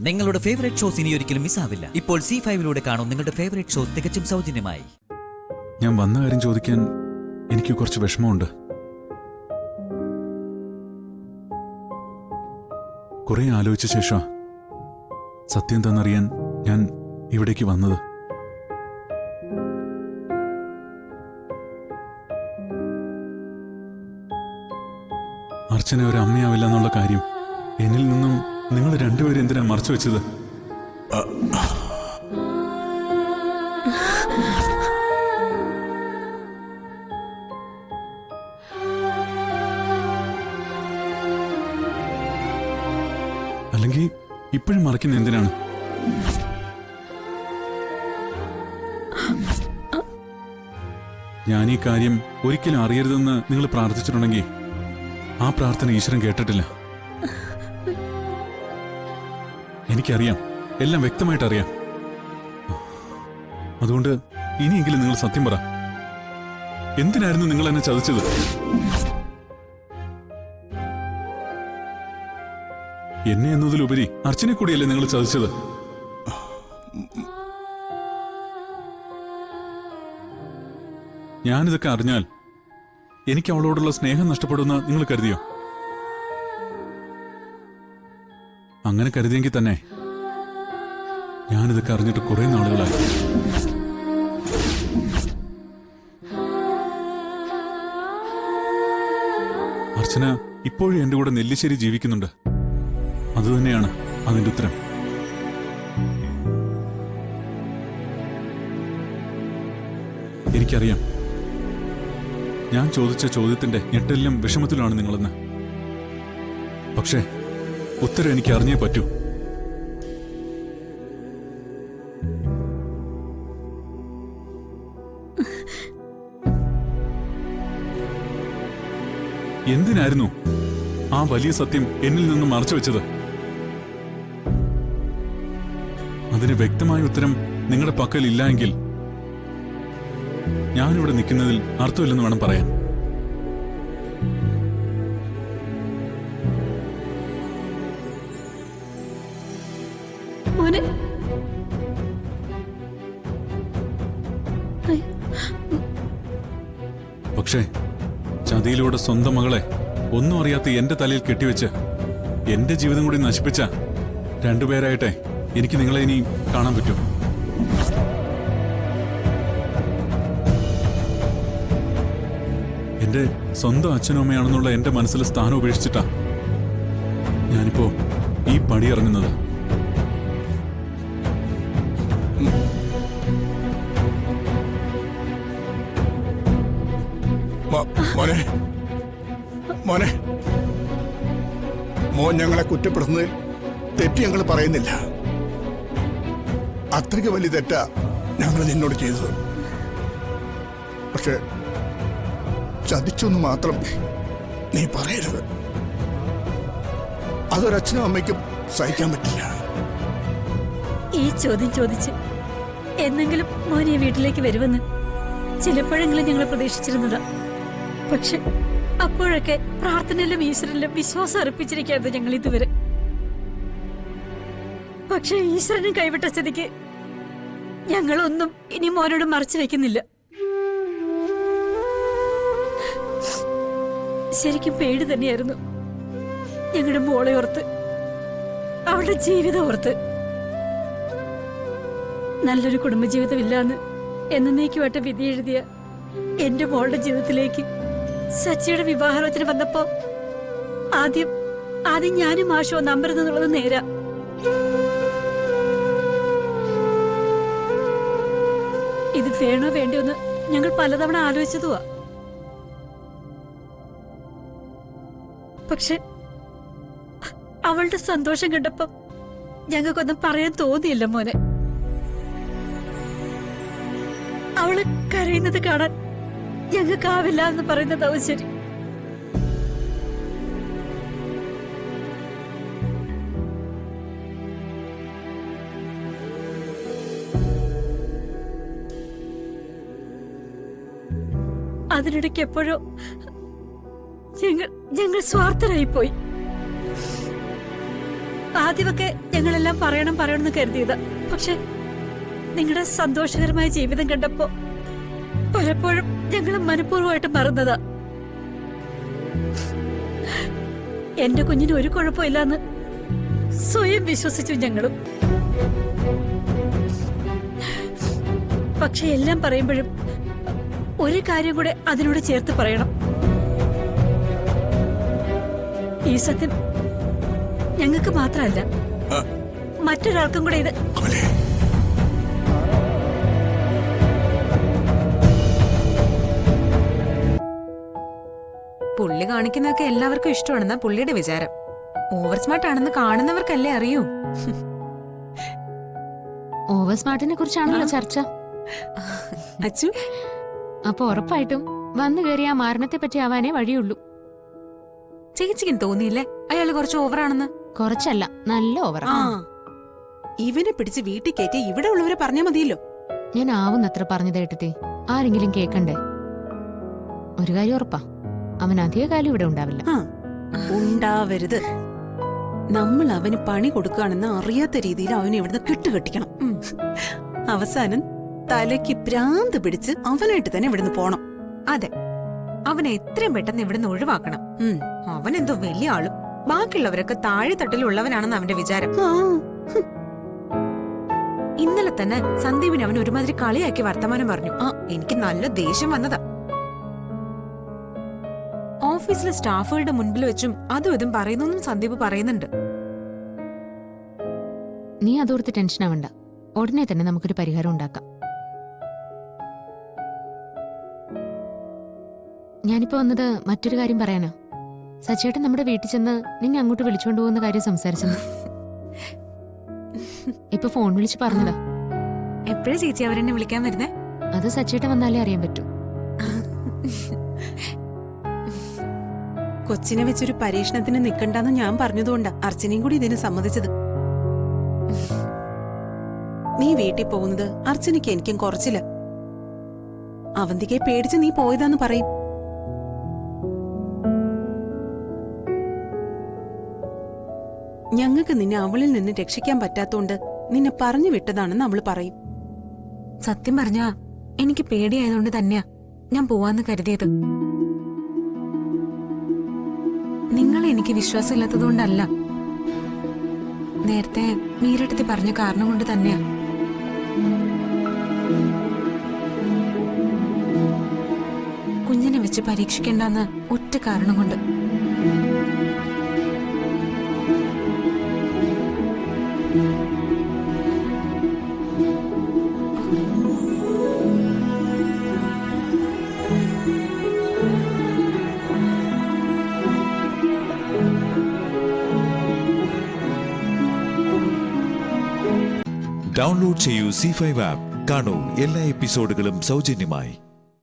നിങ്ങളുടെ favourite shows ഇനി ഒരിക്കലും മിസ്സാവില്ല. ഇപ്പോൾ C5 കാണും നിങ്ങളുടെ ഫേവറേറ്റ് ഷോസ് തികച്ചും സൗജന്യമായി. ഞാൻ വന്ന കാര്യം ചോദിക്കാൻ എനിക്ക് കുറച്ച് വിഷമമുണ്ട്. കുറെ ആലോചിച്ച ശേഷം സത്യം തന്നറിയാൻ ഞാൻ ഇവിടേക്ക് വന്നത്. അർച്ചന ഒരു അമ്മയാവില്ല എന്നുള്ള കാര്യം എന്നിൽ നിന്നും നിങ്ങൾ രണ്ടുപേരും എന്തിനാ മറച്ചു വെച്ചത്? അല്ലെങ്കിൽ ഇപ്പോഴും മറക്കുന്ന എന്തിനാണ്? ഞാൻ ഈ കാര്യം ഒരിക്കലും അറിയരുതെന്ന് നിങ്ങൾ പ്രാർത്ഥിച്ചിട്ടുണ്ടെങ്കിൽ ആ പ്രാർത്ഥന ഈശ്വരൻ കേട്ടിട്ടില്ല. എനിക്കറിയാം, എല്ലാം വ്യക്തമായിട്ട് അറിയാം. അതുകൊണ്ട് ഇനിയെങ്കിലും നിങ്ങൾ സത്യം പറ. എന്തിനായിരുന്നു നിങ്ങൾ എന്നെ ചതിച്ചത്? എന്നെ എന്നതിലുപരി അർച്ചനെ കൂടിയല്ലേ നിങ്ങൾ ചതിച്ചത്? ഞാനിതൊക്കെ അറിഞ്ഞാൽ എനിക്ക് അവളോടുള്ള സ്നേഹം നഷ്ടപ്പെടുമെന്ന് നിങ്ങൾ കരുതിയോ? അങ്ങനെ കരുതിയെങ്കിൽ തന്നെ ഞാനിതൊക്കെ അറിഞ്ഞിട്ട് കുറെ നാളുകളായി. അർച്ചന ഇപ്പോഴും എന്റെ കൂടെ നെല്ലിശ്ശേരി ജീവിക്കുന്നുണ്ട്. അതുതന്നെയാണ് അതിന്റെ ഉത്തരം. എനിക്കറിയാം, ഞാൻ ചോദിച്ച ചോദ്യത്തിന്റെ ഞെട്ടലിലും വിഷമത്തിലുമാണ് നിങ്ങളെന്ന്. പക്ഷേ ഉത്തരം എനിക്ക് അറിഞ്ഞേ പറ്റൂ. എന്തിനായിരുന്നു ആ വലിയ സത്യം എന്നിൽ നിന്നും മറച്ചു വെച്ചത്? അതിന് വ്യക്തമായ ഉത്തരം നിങ്ങളുടെ പക്കൽ ഇല്ല എങ്കിൽ ഞാനിവിടെ നിൽക്കുന്നതിൽ അർത്ഥമില്ലെന്ന് വേണം പറയാൻ. പക്ഷേ ചതിയിലൂടെ സ്വന്തം മകളെ ഒന്നും അറിയാത്ത എന്റെ തലയിൽ കെട്ടിവെച്ച് എന്റെ ജീവിതം കൂടി നശിപ്പിച്ച രണ്ടുപേരായിട്ടെ എനിക്ക് നിങ്ങളെ ഇനി കാണാൻ പറ്റൂ. എന്റെ സ്വന്തം അച്ഛനും അമ്മയാണെന്നുള്ള എന്റെ മനസ്സിലെ സ്ഥാനം ഉപേക്ഷിച്ചിട്ടാ ഞാനിപ്പോ ഈ പടി ഇറങ്ങുന്നത്. മോനെ മോനെ മോൻ ഞങ്ങളെ കുറ്റപ്പെടുത്തുന്നതിൽ തെറ്റ് ഞങ്ങൾ പറയുന്നില്ല. അത്രയ്ക്ക് വലിയ തെറ്റാ ഞങ്ങൾ നിന്നോട് ചെയ്തത്. പക്ഷെ ചതിച്ചൊന്ന് മാത്രം നീ പറയരുത്. അതൊരച്ഛനും അമ്മയ്ക്കും സഹിക്കാൻ പറ്റില്ല. ഈ ചോദ്യം ചോദിച്ച് എന്നെങ്കിലും മോനെ വീട്ടിലേക്ക് വരുമെന്ന് ചിലപ്പോഴെങ്കിലും ഞങ്ങൾ പ്രതീക്ഷിച്ചിരുന്നതാ. പക്ഷെ അപ്പോഴൊക്കെ പ്രാർത്ഥനയിലും ഈശ്വരനിലും വിശ്വാസം അർപ്പിച്ചിരിക്കായിരുന്നു ഞങ്ങൾ ഇതുവരെ. പക്ഷെ ഈശ്വരനും കൈവിട്ട സ്ഥിതിക്ക് ഞങ്ങളൊന്നും ഇനി മോനോട് മറച്ചു വെക്കുന്നില്ല. ശരിക്കും പേടി തന്നെയായിരുന്നു ഞങ്ങളുടെ മോളെ ഓർത്ത്, അവളുടെ ജീവിതം ഓർത്ത്. നല്ലൊരു കുടുംബജീവിതം ഇല്ലാന്ന് എന്നേക്കുമായിട്ട് വിധി എഴുതിയ എന്റെ മോളുടെ ജീവിതത്തിലേക്ക് സച്ചിയുടെ വിവാഹത്തിന് വന്നപ്പോ ആദ്യം ഞാനും ആശോ നമ്പരുന്നുള്ളത് നേരാ. ഇത് വേണോ വേണ്ടിയൊന്ന് ഞങ്ങൾ പലതവണ ആലോചിച്ചതുവാ. പക്ഷെ അവളുടെ സന്തോഷം കണ്ടപ്പോ ഞങ്ങൾക്കൊന്നും പറയാൻ തോന്നിയില്ല മോനെ. അവള് കരയുന്നത് കാണാൻ ഞങ്ങൾക്കാവില്ല എന്ന് പറയുന്നതാവും ശരി. അതിനിടയ്ക്ക് എപ്പോഴോ ഞങ്ങൾ സ്വാർത്ഥരായി പോയി. ആദ്യമൊക്കെ ഞങ്ങളെല്ലാം പറയണമെന്ന് കരുതിയത്. പക്ഷെ നിങ്ങളുടെ സന്തോഷകരമായ ജീവിതം കണ്ടപ്പോ പലപ്പോഴും ഞങ്ങൾ മനഃപൂർവ്വമായിട്ട് മറന്നതാ. എന്റെ കുഞ്ഞിന് ഒരു കുഴപ്പമില്ലാന്ന് സ്വയം വിശ്വസിച്ചു ഞങ്ങളും. പക്ഷെ എല്ലാം പറയുമ്പോഴും ഒരു കാര്യം കൂടെ അതിനോട് ചേർത്ത് പറയണം. ഈ സത്യം ഞങ്ങൾക്ക് മാത്രമല്ല, മറ്റൊരാൾക്കും കൂടെ ഇത്. കമലേ, പുള്ളി കാണിക്കുന്നതൊക്കെ എല്ലാവർക്കും ഇഷ്ടമാണെന്നാ പുള്ളിയുടെ വിചാരം. ഓവർ സ്മാർട്ട് ആണെന്ന് കാണുന്നവർക്കല്ലേ അറിയൂ. ഓവർ സ്മാർട്ടിനെ കുറിച്ചാണല്ലോ ചർച്ച. അച്ചു, അപ്പൊ ഉറപ്പായിട്ടും വന്നു കയറി ആ മാരണത്തെ പറ്റി ആവാനേ വഴിയുള്ളൂ. ചേച്ചിക്കും തോന്നിയില്ലേ അയാള് കുറച്ച് ഓവറാണെന്ന്? കുറച്ചല്ല, നല്ല ഓവർ. ഇവനെ പിടിച്ച് വീട്ടിൽ കയറ്റി ഇവിടെ ഉള്ളവരെ പറഞ്ഞാ മതിയല്ലോ. ഞാൻ ആവുന്നത്ര പറഞ്ഞത് കേട്ടത്തെ ആരെങ്കിലും കേക്കണ്ടേ? ഒരു കാര്യം ഉറപ്പാ, അവൻ അധികകാലം ഇവിടെ ഉണ്ടാവില്ല. ഉണ്ടാവരുത്. നമ്മൾ അവന് പണി കൊടുക്കുകയാണെന്ന് അറിയാത്ത രീതിയിൽ അവനെ ഇവിടുന്ന് കെട്ടുകെട്ടിക്കണം. അവസാനം തലയ്ക്ക് ഭ്രാന്ത് പിടിച്ച് അവനായിട്ട് തന്നെ ഇവിടുന്ന് പോണം. അതെ, അവനെ എത്രയും പെട്ടെന്ന് ഇവിടുന്ന് ഒഴിവാക്കണം. അവനെന്തോ വലിയ ആളും ബാക്കിയുള്ളവരൊക്കെ താഴെ തട്ടിലുള്ളവനാണെന്ന് അവന്റെ വിചാരം. ഇന്നലെ തന്നെ സന്ദീപിന് അവൻ ഒരുമാതിരി കളിയാക്കി വർത്തമാനം പറഞ്ഞു. എനിക്ക് നല്ല ദേഷ്യം വന്നതാ. ഓഫീസിലെ സ്റ്റാഫുകളുടെ മുൻപിൽ വെച്ചും അതും ഇതും പറയുന്നൊന്നും സന്ദീപ് പറയുന്നുണ്ട്. നീ അതോർത്ത് ടെൻഷൻ ആവണ്ട, ഉടനെ തന്നെ നമുക്കൊരു പരിഹാരം ഉണ്ടാക്കാം. ഞാനിപ്പോ വന്നത് മറ്റൊരു കാര്യം പറയാനാ. സച്ചേട്ടൻ നമ്മുടെ വീട്ടിൽ ചെന്ന് നിന്നെ അങ്ങോട്ട് വിളിച്ചോണ്ട് പോകുന്ന കാര്യം സംസാരിച്ചെന്ന് ഇപ്പൊ ഫോൺ വിളിച്ച് പറഞ്ഞതാ. എപ്പോഴാ ചേച്ചി അവരെന്നെ വിളിക്കാൻ വരുന്നേ? അത് സച്ചേട്ടൻ വന്നാലേ അറിയാൻ പറ്റൂ. കൊച്ചിനെ വെച്ചൊരു പരീക്ഷണത്തിന് നിൽക്കണ്ടെന്ന് ഞാൻ പറഞ്ഞതുകൊണ്ടാ അർച്ചനയും കൂടി ഇതിന് സമ്മതിച്ചത്. നീ വീട്ടിൽ പോകുന്നത് അർച്ചനയ്ക്ക് എനിക്കും കുറച്ചില്ല. അവന്തികയെ പേടിച്ച് നീ പോയതാന്ന് പറയും. ഞങ്ങൾക്ക് നിന്നെ അവളിൽ നിന്ന് രക്ഷിക്കാൻ പറ്റാത്തോണ്ട് നിന്നെ പറഞ്ഞു വിട്ടതാണെന്ന് അവള് പറയും. സത്യം പറഞ്ഞാ എനിക്ക് പേടിയായതുകൊണ്ട് തന്നെയാ ഞാൻ പോവാന്ന് കരുതിയത്. നിങ്ങളെ എനിക്ക് വിശ്വാസമില്ലാത്തതുകൊണ്ടല്ല, നേരത്തെ മീരട്ടത്തി പറഞ്ഞ കാരണം കൊണ്ട് തന്നെയാ. കുഞ്ഞിനെ വെച്ച് പരീക്ഷിക്കണ്ടെന്ന് ഒറ്റ കാരണം കൊണ്ട്. ഡൗൺലോഡ് ചെയ്യൂ C5 ആപ്പ്. കാണൂ എല്ലാ എപ്പിസോഡുകളും സൗജന്യമായി.